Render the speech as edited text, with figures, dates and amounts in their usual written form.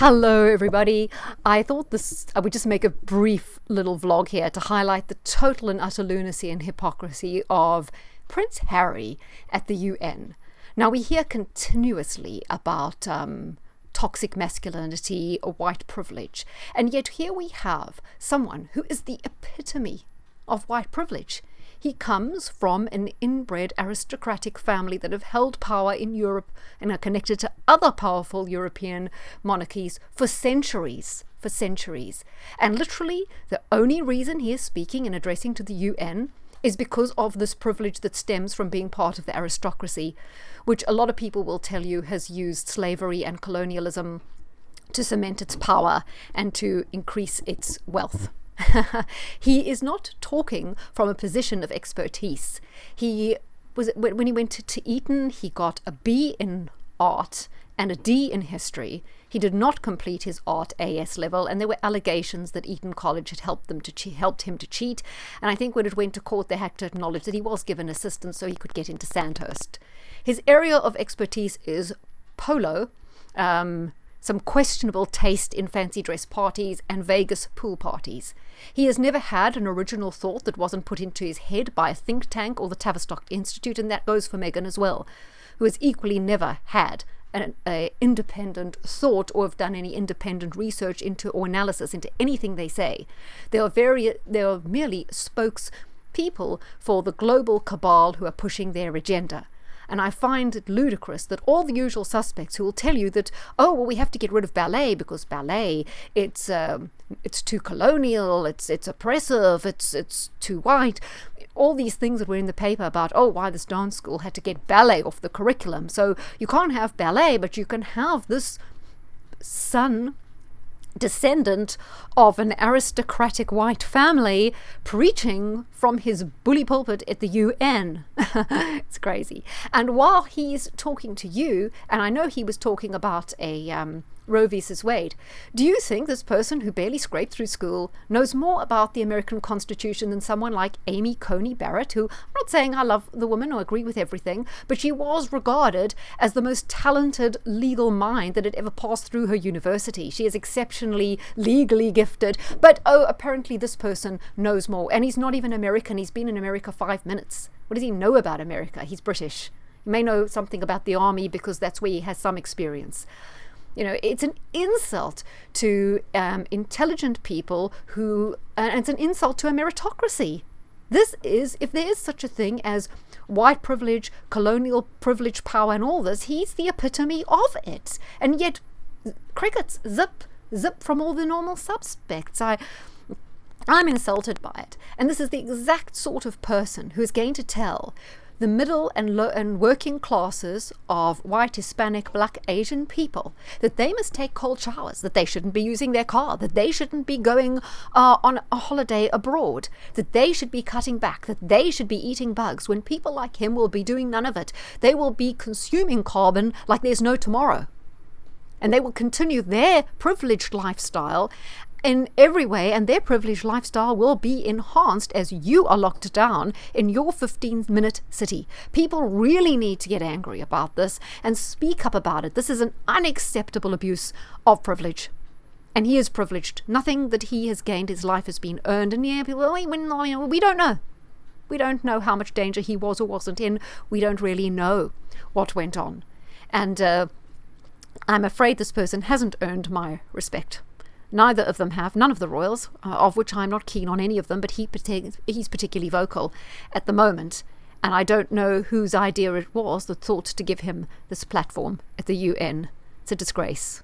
Hello, everybody. I thought I would just make a brief little vlog here to highlight the total and utter lunacy and hypocrisy of Prince Harry at the UN. Now, we hear continuously about toxic masculinity or white privilege, and yet here we have someone who is the epitome of white privilege. He comes from an inbred aristocratic family that have held power in Europe and are connected to other powerful European monarchies for centuries. And literally, the only reason he is speaking and addressing to the UN is because of this privilege that stems from being part of the aristocracy, which a lot of people will tell you has used slavery and colonialism to cement its power and to increase its wealth. He is not talking from a position of expertise. When he went to Eton, he got a B in art and a D in history. He did not complete his art AS level, and there were allegations that Eton College had helped him to cheat. And I think when it went to court, they had to acknowledge that he was given assistance so he could get into Sandhurst. His area of expertise is polo, some questionable taste in fancy dress parties, and Vegas pool parties. He has never had an original thought that wasn't put into his head by a think tank or the Tavistock Institute, and that goes for Meghan as well, who has equally never had an independent thought or have done any independent research into or analysis into anything they say. They are merely spokespeople for the global cabal who are pushing their agenda. And I find it ludicrous that all the usual suspects who will tell you that, oh, well, we have to get rid of ballet because ballet, it's too colonial, it's oppressive, it's too white. All these things that were in the paper about, oh, why this dance school had to get ballet off the curriculum. So you can't have ballet, but you can have this descendant of an aristocratic white family preaching from his bully pulpit at the UN. It's crazy. And while he's talking to you, and I know he was talking about a Roe versus Wade, do you think this person who barely scraped through school knows more about the American Constitution than someone like Amy Coney Barrett, who, I'm not saying I love the woman or agree with everything, but she was regarded as the most talented legal mind that had ever passed through her university. She is exceptionally legally gifted, but apparently this person knows more. And he's not even American. He's been in America 5 minutes. What does he know about America? He's British. He may know something about the army because that's where he has some experience. You know, it's an insult to intelligent people and it's an insult to a meritocracy. If there is such a thing as white privilege, colonial privilege, power, and all this, he's the epitome of it. And yet, crickets, zip from all the normal suspects. I'm insulted by it. And this is the exact sort of person who is going to tell the middle and working classes of white, Hispanic, Black, Asian people that they must take cold showers, that they shouldn't be using their car, that they shouldn't be going on a holiday abroad, that they should be cutting back, that they should be eating bugs, when people like him will be doing none of it. They will be consuming carbon like there's no tomorrow. And they will continue their privileged lifestyle in every way, and their privileged lifestyle will be enhanced as you are locked down in your 15-minute city. People really need to get angry about this and speak up about it. This is an unacceptable abuse of privilege. And he is privileged. Nothing that he has gained his life has been earned. And yeah, people, we don't know. We don't know how much danger he was or wasn't in. We don't really know what went on. And I'm afraid this person hasn't earned my respect. Neither of them have, none of the royals, of which I'm not keen on any of them, but he's particularly vocal at the moment. And I don't know whose idea it was that thought to give him this platform at the UN. It's a disgrace.